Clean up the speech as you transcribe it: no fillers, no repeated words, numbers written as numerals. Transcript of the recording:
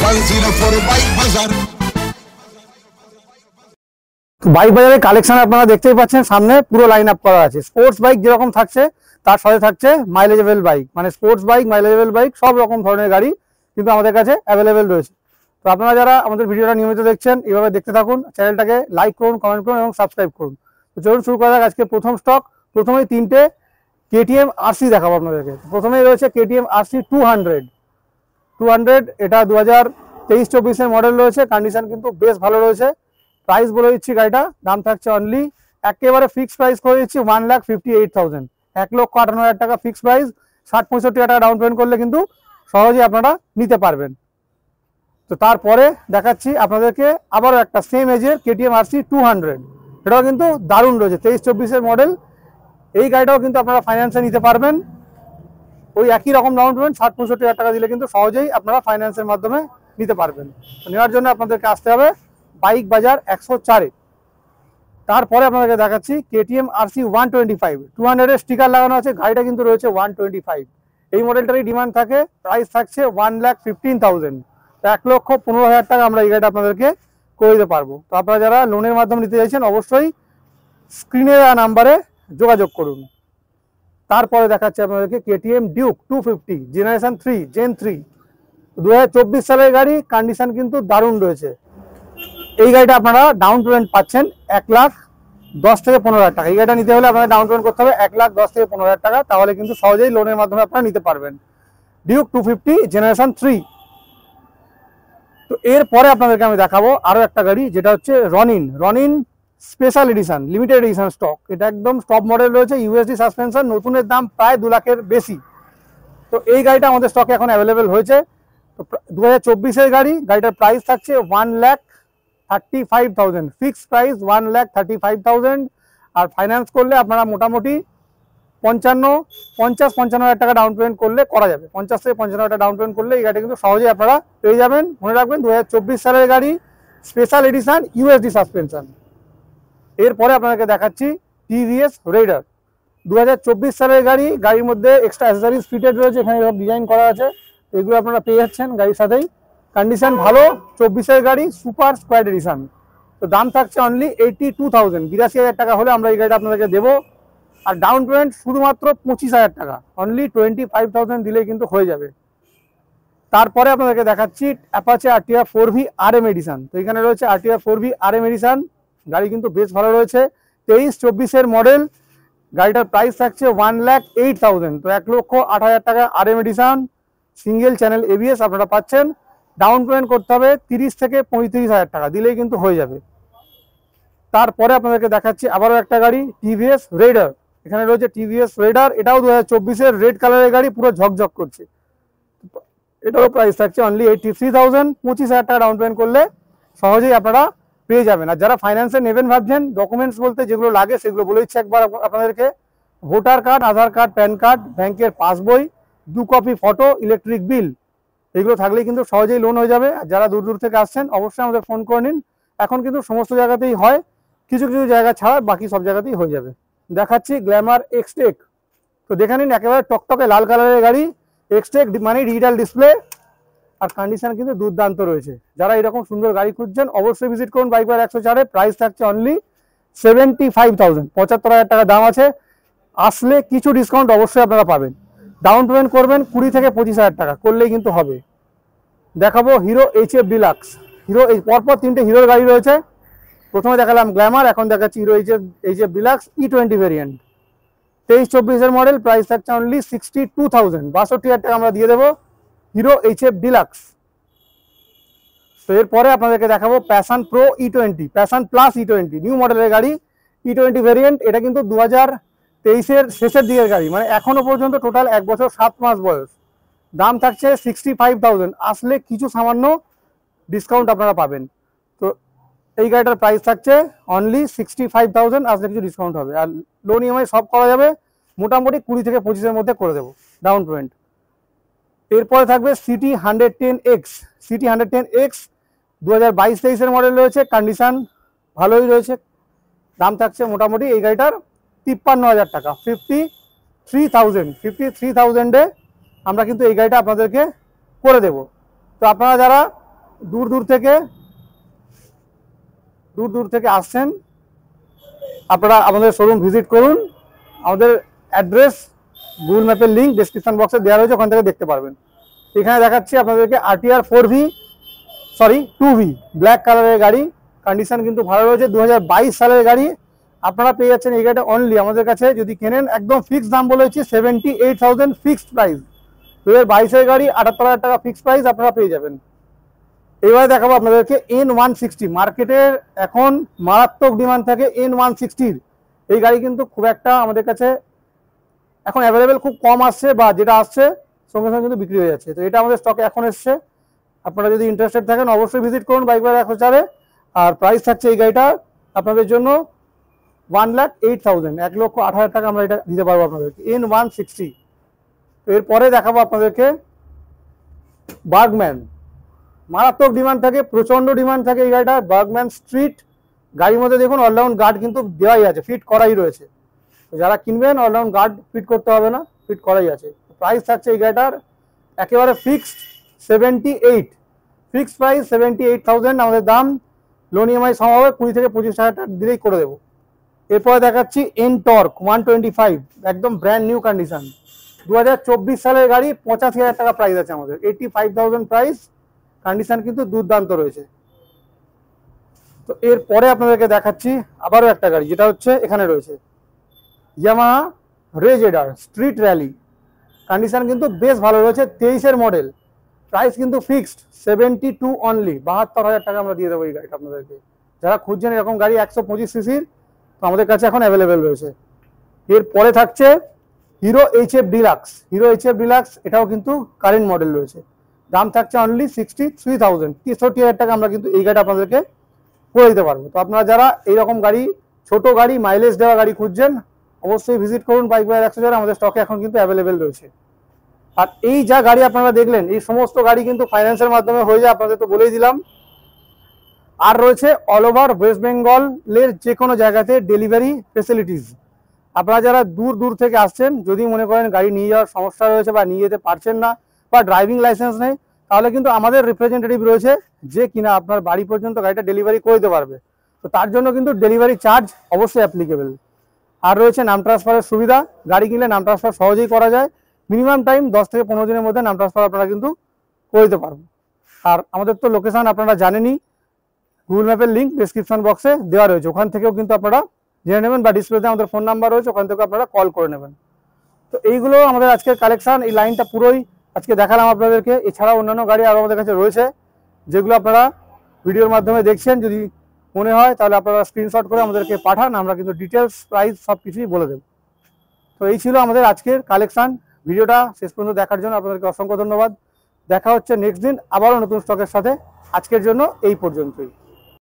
104 bike বাজার। Bike বাজারের collection আপনারা দেখতেই পাচ্ছেন, সামনে পুরো লাইন আপ করা আছে। স্পোর্টস বাইক যেরকম থাকছে তার সাথে থাকছে মাইলেজেবল বাইক, মানে স্পোর্টস বাইক, মাইলেজেবল বাইক, সব রকম ধরনের গাড়ি কিন্তু আমাদের কাছে অ্যাভেলেবেল রয়েছে। তো আপনারা যারা আমাদের ভিডিওটা নিয়মিত দেখছেন, এইভাবে দেখতে থাকুন, চ্যানেলটাকে লাইক করুন, কমেন্ট করুন এবং সাবস্ক্রাইব করুন। তো চলুন শুরু করা যাক আজকে প্রথম স্টক। প্রথমেই তিনটে কেটিএম আরসি দেখাবো আপনাদেরকে। প্রথমেই রয়েছে কেটিএম আরসি 200, এটা 2023-24 মডেল রয়েছে। কন্ডিশন কিন্তু বেশ ভালো রয়েছে। প্রাইস বলে দিচ্ছি, গাড়িটা দাম থাকছে অনলি, একেবারে ফিক্সড প্রাইস করে দিচ্ছি 1,58,000, 1,58,000 টাকা ফিক্সড প্রাইস। 60-65 টাকা ডাউন পেমেন্ট করলে কিন্তু সহজেই আপনারা নিতে পারবেন। তো তারপরে দেখাচ্ছি আপনাদেরকে আবারও একটা সেম এজের কেটিএম আরসি 200, এটাও কিন্তু দারুণ রয়েছে, 23-24 মডেল। এই গাড়িটাও কিন্তু আপনারা ফাইন্যান্সে নিতে পারবেন। ওই একই রকম ডাউন পেমেন্ট 60-65 টাকা দিলে কিন্তু সহজেই আপনারা ফাইন্যান্সের মাধ্যমে নিতে পারবেন। তো নেওয়ার জন্য আপনাদেরকে আসতে হবে বাইক বাজার 104-এ। তারপরে আপনাদেরকে দেখাচ্ছি কেটিএম আরসি 125, 200 এর স্টিকার লাগানো আছে। গাড়িটা কিন্তু রয়েছে 125। এই মডেলটারই ডিমান্ড থাকে। প্রাইস থাকছে 1,15,000, 1,15,000 টাকা আমরা এই গাড়িটা আপনাদেরকে করে দিতে পারবো। তো আপনারা যারা লোনের মাধ্যমে নিতে চাইছেন অবশ্যই স্ক্রিনে দেওয়া নাম্বারে যোগাযোগ করুন। তারপরে দেখাচ্ছি আপনাদেরকে কেটিএম ডিউক 250 জেনারেশন 3, জেন 3, 2024 সালের গাড়ি। কন্ডিশন কিন্তু দারুণ রয়েছে। এই গাড়িটা আপনারা ডাউন পেমেন্ট পাচ্ছেন 1,10,000 থেকে 15,000 টাকা। এই গাড়িটা নিতে হলে আপনারা ডাউন পেমেন্ট করতে হবে 1,10,000 থেকে 15,000 টাকা, তাহলে কিন্তু সহজেই লোনের মাধ্যমে আপনারা নিতে পারবেন। Duke 250 generation 3। তো এরপরে আপনাদেরকে আমি দেখাবো আরো একটা গাড়ি, যেটা হচ্ছে Ronin special edition, limited edition stock. এটা একদম টপ মডেল রয়েছে, ইউএসডি সাসপেনশন, নতুনের দাম প্রায় 2 লাখের বেশি। তো এই গাড়িটা আমাদের স্টকে এখন অ্যাভেলেবেল হয়েছে। তো 2024 এর গাড়ি। গাড়িটার প্রাইস থাকছে 1,35,000, ফিক্সড প্রাইস 1,35,000। আর ফাইন্যান্স করলে আপনারা মোটামুটি 50-55 টাকা ডাউন পেমেন্ট করলে করা যাবে। 50 থেকে 55 টাকা ডাউন পেমেন্ট করলে এই গাড়িটা কিন্তু সহজেই আপনারা পেয়ে যাবেন। মনে রাখবেন 2024 সালের গাড়ি, স্পেশাল এডিশন, ইউএসডি সাসপেনশন। এরপরে আপনাদেরকে দেখাচ্ছি টিভিএস রেইডার 2024 সালের গাড়ি। গাড়ির মধ্যে এক্সট্রা অ্যাক্সেসরিজ ফিটেড রয়েছে, এখানে সব ডিজাইন করা আছে। এগুলো আপনারা পেয়ে যাচ্ছেন গাড়ির সাথেই। কন্ডিশন ভালো, 24 গাড়ি, সুপার স্কোয়াড এডিশন। তো দাম থাকছে অনলি 82,000, 82,000 টাকা হলে আমরা এই গাড়িটা আপনাদেরকে দেবো। আর ডাউন পেমেন্ট শুধুমাত্র 25,000 টাকা, অনলি 25,000 দিলেই কিন্তু হয়ে যাবে। তারপরে আপনাদেরকে দেখাচ্ছি Apache RTR 4V RM addition. তো এখানে রয়েছে আরটিআর 4V RM এডিশন। গাড়ি কিন্তু বেশ ভালো রয়েছে, 23-24 মডেল। গাড়িটার প্রাইস থাকছে 1,08,000, তো 1,08,000 টাকা RM edition. Single channel ABS আপনারা পাচ্ছেন। ডাউন পেমেন্ট করতে হবে 30 থেকে 35,000 টাকা, দিলেই কিন্তু হয়ে যাবে। তারপরে আপনাদেরকে দেখাচ্ছি আবারও একটা গাড়ি, টিভিএস রেইডার। এখানে রয়েছে টিভিএস রেইডার, এটাও 2024 রেড কালারের গাড়ি, পুরো ঝকঝক করছে। এটারও প্রাইস থাকছে অনলি 83,000, 25,000 টাকা ডাউন পেমেন্ট করলে সহজেই আপনারা পেয়ে যাবেন। আর যারা ফাইন্যান্সে নেবেন ভাবছেন, ডকুমেন্টস বলতে যেগুলো লাগে সেগুলো বলে দিচ্ছি একবার আপনাদেরকে। ভোটার কার্ড, আধার কার্ড, প্যান কার্ড, ব্যাংকের পাসবই, 2 কপি ফটো, ইলেকট্রিক বিল, এগুলো থাকলেই কিন্তু সহজেই লোন হয়ে যাবে। আর যারা দূর দূর থেকে আসছেন অবশ্যই আমাদের ফোন করে নিন। এখন কিন্তু সমস্ত জায়গাতেই হয়, কিছু কিছু জায়গা ছাড়া বাকি সব জায়গাতেই হয়ে যাবে। দেখাচ্ছি গ্ল্যামার এক্সটেক। তো দেখে নিন, একেবারে টকটকে লাল কালারের গাড়ি। এক্সটেক মানে ডিজিটাল ডিসপ্লে, আর কন্ডিশন কিন্তু দুর্দান্ত রয়েছে। যারা এরকম সুন্দর গাড়ি খুঁজছেন অবশ্যই ভিজিট করুন বাইক বাজার 104-এ। প্রাইস থাকছে অনলি 75,000, 75,000 টাকা দাম আছে। আসলে কিছু ডিসকাউন্ট অবশ্যই আপনারা পাবেন। ডাউন পেমেন্ট করবেন 20 থেকে 25,000 টাকা করলেই কিন্তু হবে। দেখাবো হিরো HF ডিলাক্স। হিরো, এই পরপর 3টে হিরোর গাড়ি রয়েছে। প্রথমে দেখালাম গ্ল্যামার, এখন দেখাচ্ছি hero HF deluxe E20 variant, 23-24 model. Price থাকছে অনলি 62,000, 62,000 টাকা আমরা দিয়ে দেবো হিরো HF ডিলাক্স। তো এরপরে আপনাদেরকে দেখাবো passion pro E20, passion plus E20, new মডেলের গাড়ি, E20 ভেরিয়েন্ট। এটা কিন্তু 2023 শেষের দিকের গাড়ি, মানে এখনো পর্যন্ত টোটাল 1 বছর 7 মাস বয়স। দাম থাকছে 65,000, আসলে কিছু সামান্য ডিসকাউন্ট আপনারা পাবেন। তো এই গাড়িটার প্রাইস থাকছে অনলি 65,000, আসলে কিছু ডিসকাউন্ট হবে। আর লোন EMI সব করা যাবে, মোটামুটি 20 থেকে 25-এর মধ্যে করে দেবো ডাউন পেমেন্ট। এরপরে থাকবে city 110X, city 110X 2022-23 model রয়েছে। কন্ডিশন ভালোই রয়েছে। দাম থাকছে মোটামুটি এই গাড়িটার 53,000 টাকা, 53,000 আমরা কিন্তু এই গাড়িটা আপনাদেরকে করে দেব। তো আপনারা যারা দূর দূর থেকে আসছেন আপনারা আমাদের শোরুম ভিজিট করুন। আমাদের অ্যাড্রেস গুগল ম্যাপের লিঙ্ক ডেসক্রিপশন বক্সে দেওয়া রয়েছে, ওখান থেকে দেখতে পারবেন। এখানে দেখাচ্ছি আপনাদেরকে RTR 2V ব্ল্যাক কালারের গাড়ি, কন্ডিশন কিন্তু ভালো রয়েছে, 2022 সালের গাড়ি। আপনারা পেয়ে যাচ্ছেন এই গাড়িটা অনলি আমাদের কাছে যদি কেনেন একদম ফিক্সড দাম বলেছি 78,000 ফিক্সড প্রাইস। 2022 গাড়ি 78,000 টাকা ফিক্সড প্রাইস আপনারা পেয়ে যাবেন। এবারে দেখাবো আপনাদেরকে N160, মার্কেটের এখন মারাত্মক ডিমান্ড থাকে N160-র। এই গাড়ি কিন্তু খুব একটা আমাদের কাছে এখন অ্যাভেলেবেল খুব কম আসছে, বা যেটা আসছে সঙ্গে সঙ্গে কিন্তু বিক্রি হয়ে যাচ্ছে। তো এটা আমাদের স্টকে এখন এসছে, আপনারা যদি ইন্টারেস্টেড থাকেন অবশ্যই ভিজিট করুন বাইক বাজার 104-এ। আর প্রাইস থাকছে এই গাড়িটা আপনাদের জন্য 1,08,000, 1,08,000 টাকা আমরা এটা দিতে পারবো আপনাদেরকে N160। তো এরপরে দেখাবো আপনাদেরকে বার্গম্যান, মারাত্মক ডিমান্ড থাকে, প্রচন্ড ডিমান্ড থাকে এই গাড়িটা। বার্গম্যান স্ট্রিট গাড়ির মধ্যে দেখুন অলরাউন্ড গার্ড কিন্তু দেওয়াই আছে, ফিট করাই রয়েছে। যারা কিনবেন অলরাউন্ড গার্ড ফিট করতে হবে না, ফিট করাই আছে। প্রাইস থাকছে এই গাড়িটার একেবারে ফিক্সড 78, ফিক্সড প্রাইস 78,000 আমাদের দাম। লোন EMI সম্ভব 20 থেকে 25,000 টাকা দিলেই করে দেবো। এরপরে দেখাচ্ছি N-Torq 125, একদম ব্র্যান্ড নিউ কন্ডিশন, 2024 সালের গাড়ি, 85,000 টাকা প্রাইস আছে আমাদের, 85,000 প্রাইস, কন্ডিশন কিন্তু দুর্দান্ত রয়েছে। তো এরপরে আপনাদেরকে দেখাচ্ছি আবারও একটা গাড়ি, যেটা হচ্ছে এখানে রয়েছে ইয়ামাহা রেজেডার স্ট্রিট র্যালি, কন্ডিশন কিন্তু বেশ ভালো রয়েছে, 23-এর মডেল, প্রাইস কিন্তু ফিক্সড 72 অনলি, 72,000 টাকা আমরা দিয়ে দেবো এই গাড়িটা আপনাদেরকে। যারা খুঁজছেন এরকম গাড়ি 125 সিসির, তো আমাদের কাছে এখন অ্যাভেলেবেল রয়েছে। এরপরে থাকছে হিরো HF ডিলাক্স, এটাও কিন্তু কারেন্ট মডেল রয়েছে, দাম থাকছে অনলি 63,000, 63,000 টাকা আমরা কিন্তু এই গাড়িটা আপনাদেরকে করে দিতে পারবো। তো আপনারা যারা এইরকম গাড়ি, ছোট গাড়ি, মাইলেজ দেওয়া গাড়ি খুঁজছেন অবশ্যই ভিজিট করুন বাইক বাজার 104, আমাদের স্টকে এখন কিন্তু অ্যাভেলেবেল রয়েছে। আর এই যা গাড়ি আপনারা দেখলেন এই সমস্ত গাড়ি কিন্তু ফাইন্যান্সের মাধ্যমে হয়ে যায়, আপনাদের তো বলেই দিলাম। আর রয়েছে অল ওভার ওয়েস্ট বেঙ্গলের যে কোনো জায়গাতে ডেলিভারি ফেসিলিটিস। আপনারা যারা দূর থেকে আসছেন, যদি মনে করেন গাড়ি নিয়ে যাওয়ার সমস্যা রয়েছে বা নিয়ে যেতে পারছেন না, বা ড্রাইভিং লাইসেন্স নেই, তাহলে কিন্তু আমাদের রিপ্রেজেন্টেটিভ রয়েছে যে কিনা আপনার বাড়ি পর্যন্ত গাড়িটা ডেলিভারি করে দিতে পারবে। তো তার জন্য কিন্তু ডেলিভারি চার্জ অবশ্যই অ্যাপ্লিকেবল। আর রয়েছে নাম ট্রান্সফারের সুবিধা, গাড়ি কিনলে নাম ট্রান্সফার সহজেই করা যায়, মিনিমাম টাইম 10 থেকে 15 দিনের মধ্যে নাম ট্রান্সফার আপনারা কিন্তু করে দিতে পারবো। আর আমাদের তো লোকেশন আপনারা জানেনই, গুগল ম্যাপের লিঙ্ক ডেসক্রিপশন বক্সে দেওয়া রয়েছে, ওখান থেকেও কিন্তু আপনারা জেনে নেবেন, বা ডিসপ্লেতে আমাদের ফোন নাম্বার রয়েছে, ওখান থেকে আপনারা কল করে নেবেন। তো এইগুলো আমাদের আজকের কালেকশন, এই লাইনটা পুরোই আজকে দেখালাম আপনাদেরকে। এছাড়াও অন্যান্য গাড়ি আরও আমাদের কাছে রয়েছে, যেগুলো আপনারা ভিডিওর মাধ্যমে দেখছেন। যদি মনে হয় তাহলে আপনারা স্ক্রিনশট করে আমাদেরকে পাঠান, আমরা কিন্তু ডিটেলস প্রাইস সব কিছুই বলে দেব। তো এই ছিল আমাদের আজকের কালেকশন। ভিডিওটা শেষ পর্যন্ত দেখার জন্য আপনাদেরকে অসংখ্য ধন্যবাদ। দেখা হচ্ছে নেক্সট দিন আবারও নতুন স্টকের সাথে। আজকের জন্য এই পর্যন্তই।